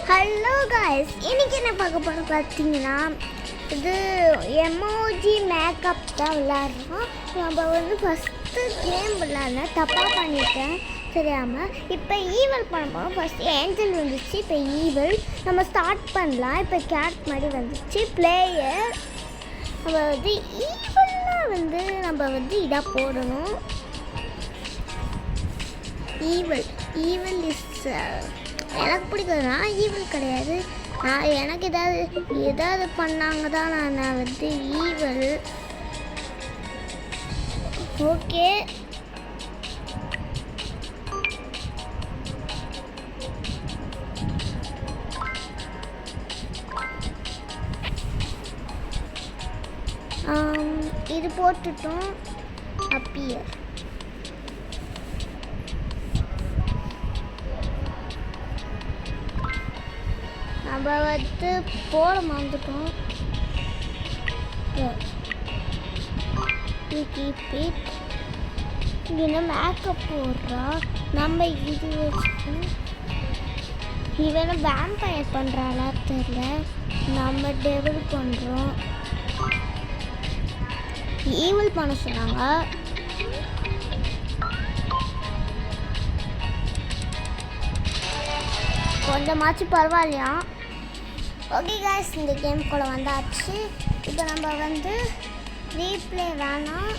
Hello guys, இன்றைக்கி என்ன பார்க்க போகிறோம் பார்த்தீங்கன்னா, இது எமோஜி மேக்கப் தான் விளாட்றோம். நம்ம வந்து ஃபஸ்ட்டு கேம் விளாட்ன தப்பாக பண்ணிட்டேன் தெரியாமல். இப்போ ஈவல் பண்ண போகிறோம். ஃபஸ்ட்டு ஏஞ்சல் வந்துச்சு, இப்போ ஈவல். நம்ம ஸ்டார்ட் பண்ணலாம். இப்போ கேட் மாதிரி வந்துச்சு பிளேயர். நம்ம வந்து ஈவல்னால் வந்து நம்ம வந்து இதாக போடணும். ஈவல் இஸ் எனக்கு பிடிக்குதுன்னா ஈவல் கிடையாது. எனக்கு ஏதாவது பண்ணாங்க தான் நான் வந்து ஈவல். ஓகே, இது போட்டுட்டோம். அப்பியர் நம்ம வந்து போட மறந்துட்டோம். இங்கே மேக்கப் போடுறா. நம்ம இது வச்சு இவனை வேம்பயர் பண்ணுறாளா தெரியல. நம்ம டெவல் பண்ணுறோம். ஈவல் பண்ண சொன்னாங்க. கொஞ்சமாச்சும் பரவாயில்லையா? ஓகே காய்ஸ், இந்த கேம் கூட வந்தாச்சு. இப்போ நம்ம வந்து ரீப்ளே வேணாம்.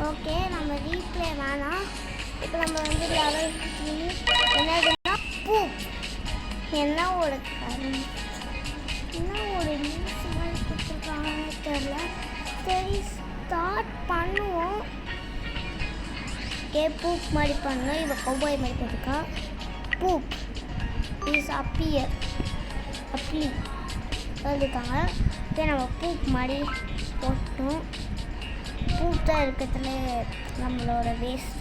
ஓகே, நம்ம ரீப்ளே வேணாம். இப்போ நம்ம வந்து லெவல் 3 என்னதுன்னா பூப். என்ன ஒரு நியூஸ் மாதிரி கொடுத்துருக்காங்கன்னு தெரியல. சரி, ஸ்டார்ட் பண்ணுவோம். ஓகே, பூப் மாதிரி பண்ணணும். இப்போ கௌபாய் மாதிரி போட்டுருக்கா. பூப் இஸ் அப்பியர் அப்படி எழுதிருக்காங்க. இப்போ நம்ம பூப் மாதிரி போட்டோம். பூப் தான் இருக்கிறதுல நம்மளோட வேஸ்ட்.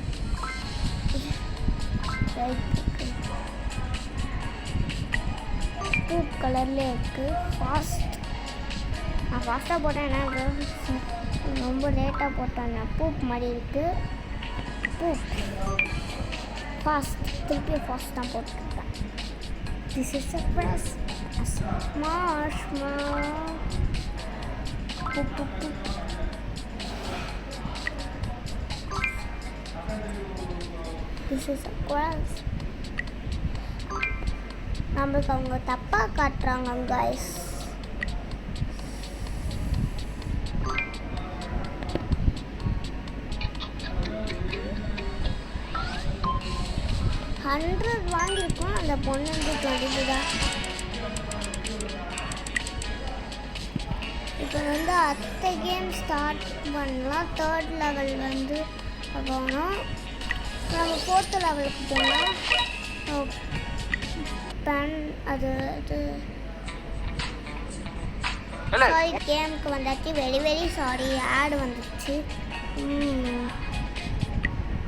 பூப் கலர்லேயே இருக்குது. நான் ஃபாஸ்ட்டாக போட்டேன். ஏன்னா ரொம்ப லேட்டாக போட்டேன். பூப் மாதிரி இருக்குது. பூப் ஃபாஸ்ட், திருப்பி ஃபாஸ்ட் தான் போட்டுருக்கேன். This is a press this is a press. நம்மளுக்கு அவங்க தப்பாக காட்டுறாங்க காய்ஸ். $100 வாங்கியிருக்கோம். அந்த பொண்ணு வந்து 20 தான். இப்போ வந்து அடுத்த கேம் ஸ்டார்ட் பண்ணலாம். 3rd லெவல் வந்து போகணும். நம்ம 4th லெவலுக்கு போகலாம். அது சாரி, கேமுக்கு வந்தாச்சு. வெரி சாரி, ஆட் வந்துச்சு.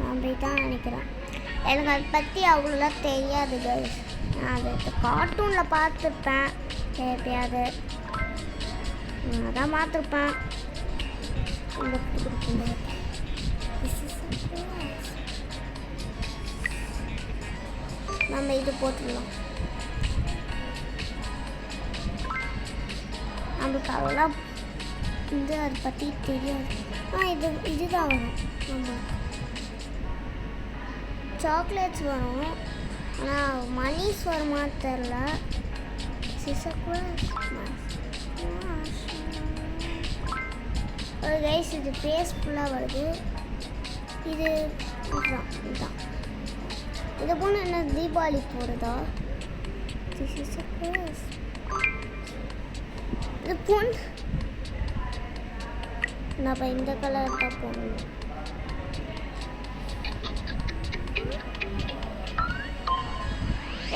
அப்படி தான் நினைக்கிறேன். எனக்கு அதை பற்றி அவ்வளோலாம் தெரியாது கைஸ். நான் அதை கார்ட்டூனில் பார்த்துருப்பேன் எப்பயாவது. அதான் பார்த்துருப்பேன். நம்ம இது போட்டுடலாம். நம்மளுக்கு அவ்வளோ இது அதை பற்றி தெரியாது. இதுதான் வரும். நம்ம சாக்லேட்ஸ் வரும். ஆனால் மணிஸ் வருமா தெரில. ஒரு கைஸ், இது பேஸ்ஃபுல்லாக வருது. இதுதான் இது பொண்ணு என்ன தீபாவளி போடுதா? இது பொண்ணு நம்ம இந்த கலர் தான் போடணும்.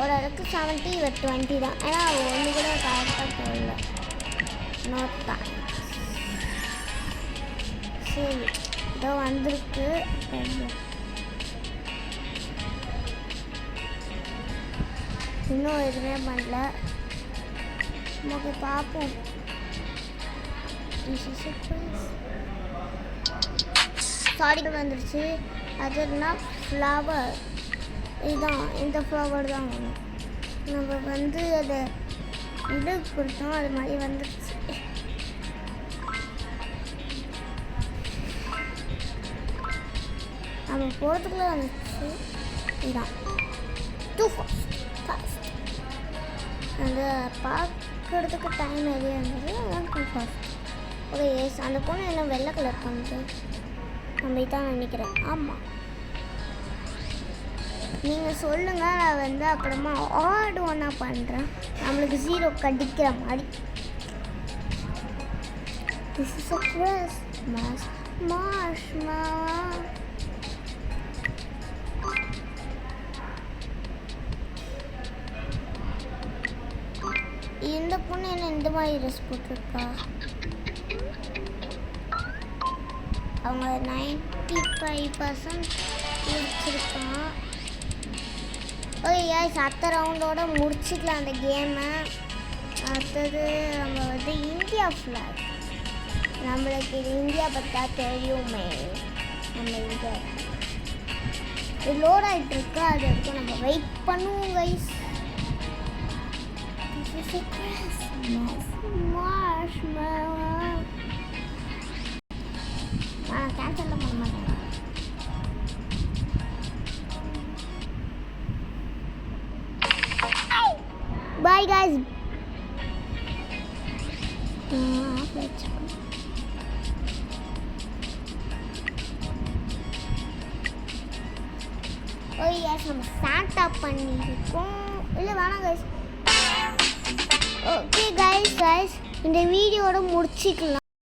ஒரு அளவுக்கு 70 20 தான். ஏன்னா ஒன்று கூட கரெக்டாக போடல. நோட்டா சரி, இதோ வந்திருக்கு. இன்னும் எதுவுமே பண்ணல. நமக்கு பார்ப்போம். சாரி வந்துருச்சு. அதுனா ஃப்ளவர் இதுதான் இந்த ஃப்ளவர் தான் வேணும். நம்ம வந்து அதை இது கொடுத்தோம், அது மாதிரி வந்துடுச்சு. நம்ம போகிறதுக்குள்ளே வந்துச்சு. இதுதான் டூ ஃபாஸ்ட். அந்த பார்க்கறதுக்கு டைம் நிறைய இருந்தது, அதான் டூ ஃபாஸ்ட். ஓகே எஸ், அந்த பொண்ணு என்ன வெள்ளை கலர் பண்ணுது, நம்ம இதான் நினைக்கிறேன். ஆமாம், நீங்கள் சொல்லுங்கள், நான் வந்து அப்புறமா ஆட் ஒன்றா பண்ணுறேன். நம்மளுக்கு 0 கடிக்கிற மாதிரி. This is a Christmas marshmallow. இந்த பொண்ணு என்ன இந்த மாதிரி ட்ரெஸ் போட்டிருக்கா? அவங்க 95% முடிச்சிருக்கான். ஓகே கைஸ், அடுத்த ரவுண்டோட முடிச்சுக்கலாம் அந்த கேமை. அடுத்தது நம்ம வந்து இந்தியா ஃப்ளாக். நம்மளுக்கு இது இந்தியா பற்றா தெரியுமே. நம்ம இங்கே இது லோட் ஆகிட்டு இருக்கு, அது வரைக்கும் நம்ம வெயிட் பண்ணுவோம் guys. This is a Christmas marshmallow. நான் கேன்சல்லாம் பண்ண மாட்டேன். Bye guys. Oh yes, நம்ம சாண்டா பண்ணியிருக்கோம். இல்லை வேணாம் கைஸ். ஓகே கைஸ், இந்த வீடியோட முடிச்சிக்கலாம்.